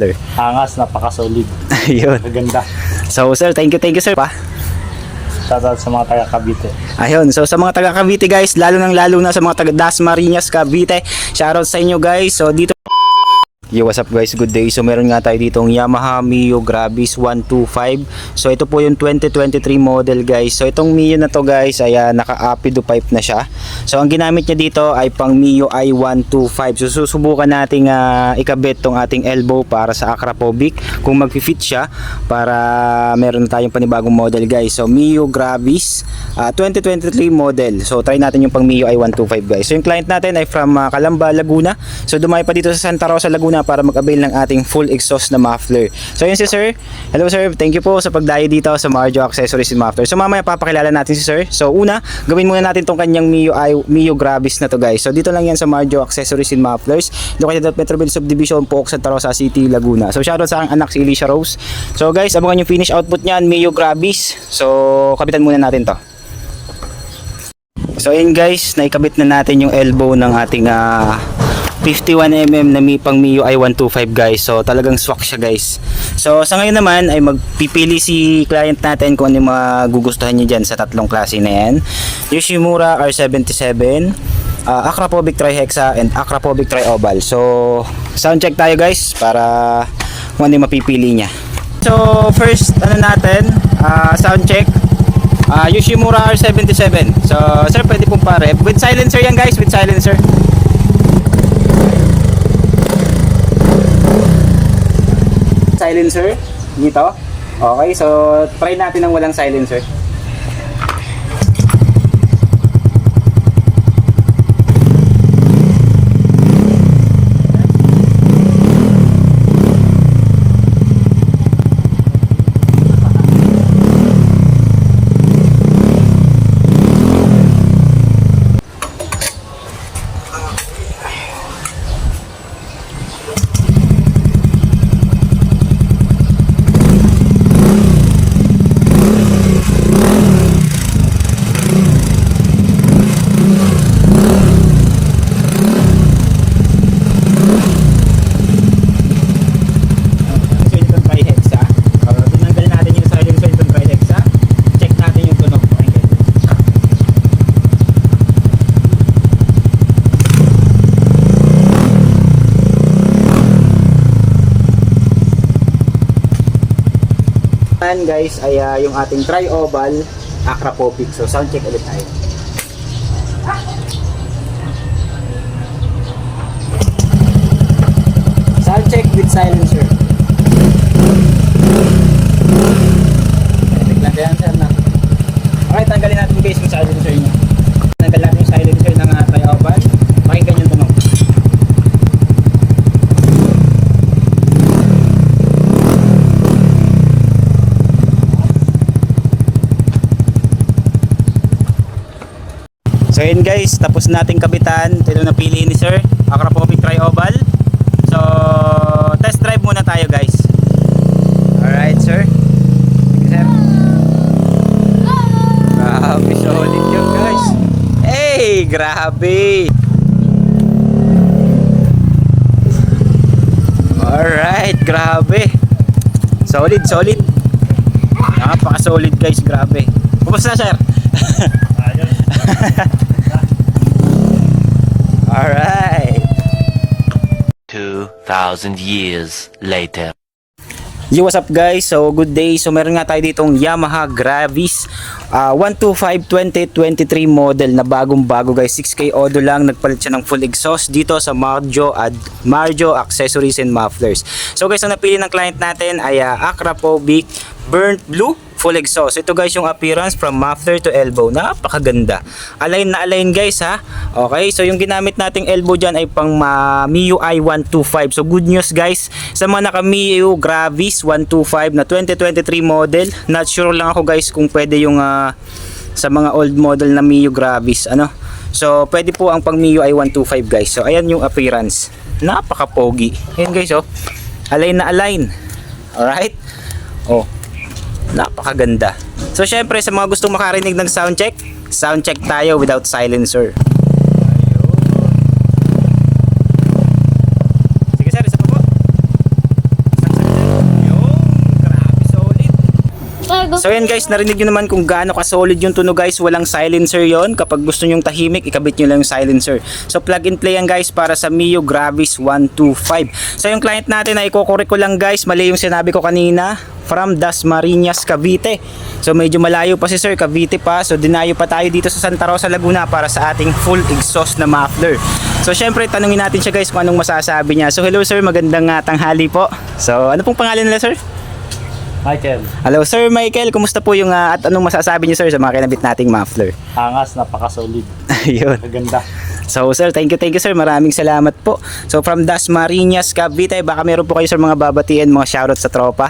muffler. Angas, napaka-solid. Ayun. Maganda. So sir, thank you sir pa. Shoutout sa mga taga Cavite. Ayun, so sa mga taga Cavite guys, lalo na sa mga taga Dasmariñas, Cavite, shoutout sa inyo guys. So dito Yo, what's up guys, good day. So meron nga tayo ditong Yamaha Mio Gravis 125. So ito po yung 2023 model guys. So itong Mio na to guys ay naka-apido pipe na siya. So ang ginamit niya dito ay pang Mio i125. So susubukan nating ikabit tong ating elbow para sa Akrapovic kung mag-fit siya, para meron na tayong panibagong model guys. So Mio Gravis 2023 model. So try natin yung pang Mio i125 guys. So yung client natin ay from Calamba, Laguna. So dumayo pa dito sa Santa Rosa, Laguna para mag-avail ng ating full exhaust na muffler. So yun si sir. Hello sir, thank you po sa pagdayo dito sa Marjo Accessories and Muffler. So mamaya papakilala natin si sir. So una, gawin muna natin tong kanyang Mio Gravis na to guys. So dito lang yan sa Marjo Accessories and Mufflers, located at Metroville Subdivision, Pook, Santa Rosa City, Laguna. So shoutout sa aking anak si Alicia Rose. So guys, abangan yung finish output niyan, Mio Gravis. So kapitan muna natin to. So yun guys, naikabit na natin yung elbow ng ating 51mm na pang Mio i125 guys. So talagang swak siya guys. So sa ngayon naman ay magpipili si client natin kung ano yung magugustuhan niya dyan sa tatlong klase na yan. Yoshimura R77, Akrapovic Tri-Hexa, and Akrapovic Tri-Oval. So sound check tayo guys para kung ano yung mapipili niya. So first natin sound check, Yoshimura R77. So sir, pwede pong pa-rep with silencer yan guys, with silencer. Silencer dito. Okay, so try natin ng walang silencer. Guys ay yung ating Tri-Oval Akrapovic. So sound check ulit tayo. Sound check with silencer. Silencer na. Okay, tanggalin natin guys yung silencer niya. Tanggal natin yung silencer ng Tri-Oval. Pakinggan yung tunog. So yun guys, tapos nating kabitan. Ito na napili ni sir, Akrapovic Tri-Oval. So test drive muna tayo guys. Alright sir. Sir. Grabe, solid yun guys. Hey, grabe. Alright, grabe. Solid, solid. Napaka-solid guys, grabe. Kumusta sir? Alright. 2,000 years later. Yo, what's up guys? So good day. So meron nga tayo ditong Yamaha Gravis 125 2023 model na bagong bago guys. 6K auto lang, nagpalit siya ng full exhaust dito sa Marjo Accessories and Mufflers. So guys, ang napili ng client natin ay Akrapovic Burnt Blue full exhaust. Ito guys yung appearance from muffler to elbow. Napakaganda. Align na align guys ha. Okay, so yung ginamit nating elbow dyan ay pang Mio i125. So good news guys sa mga naka Mio Gravis 125 na 2023 model. Not sure lang ako guys kung pwede yung sa mga old model na Mio Gravis ano. So pwede po ang pang Mio i125 guys. So ayan yung appearance. Napaka-pogi. Ayan guys oh. Align na align. Alright. Oh. Napakaganda. So syempre sa mga gustong makarinig ng sound check tayo without silencer. Sige sir, isa pa po. So yan guys, narinig nyo naman kung gaano ka-solid yung tunog guys. Walang silencer yon. Kapag gusto nyong tahimik, ikabit nyo lang yung silencer. So plug and play yan guys para sa Mio Gravis 125. So yung client natin na iko-correct ko lang guys, mali yung sinabi ko kanina. From Dasmariñas, Cavite. So medyo malayo pa si Sir, Cavite pa. So dinayo pa tayo dito sa Santa Rosa, Laguna para sa ating full exhaust na muffler. So syempre tanungin natin siya guys kung anong masasabi niya. So hello Sir, magandang tanghali po. So ano pong pangalan nila Sir? Michael, Hello Sir Michael, kumusta po yung at anong masasabi niyo Sir sa mga kinabit nating muffler? angas, napaka-solid. Ayun. Maganda. So sir, thank you sir. Maraming salamat po. So from Dasmariñas, Cavite, baka meron po kayo sir mga babatiin, mga shoutout sa tropa.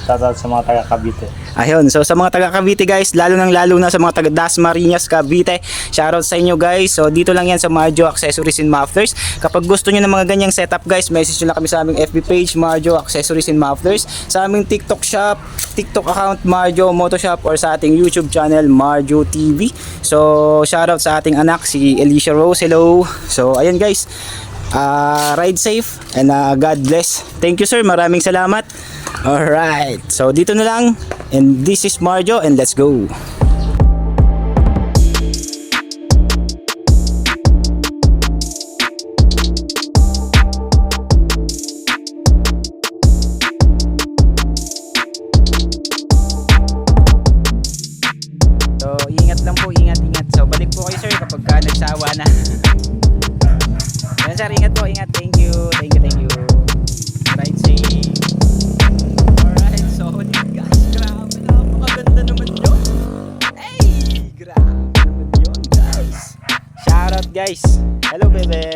Shoutout sa mga taga Cavite. Ayun, so sa mga taga Cavite guys, lalo na sa mga taga Dasmariñas, Cavite, shoutout sa inyo guys. So dito lang yan sa Marjo Accessories and Mufflers. Kapag gusto nyo ng mga ganyang setup guys, message nyo lang kami sa aming FB page, Marjo Accessories and Mufflers, sa aming TikTok shop, TikTok account Marjo Motoshop, or sa ating YouTube channel Marjo TV. So shoutout sa ating anak si Alicia Rose. Hello. So ayun guys, ride safe and God bless. Thank you sir, maraming salamat. Alright, so dito na lang, and this is Marjo and let's go. So ingat lang po, ingat. So balik po kayo sir kapag nagsawa na. Yan sir, ingat po, ingat. Thank you. Ride safe. Alright, solid guys. Grabe, napakaganda naman yun. Hey, grabe naman yun guys. Shoutout guys. Hello bebe.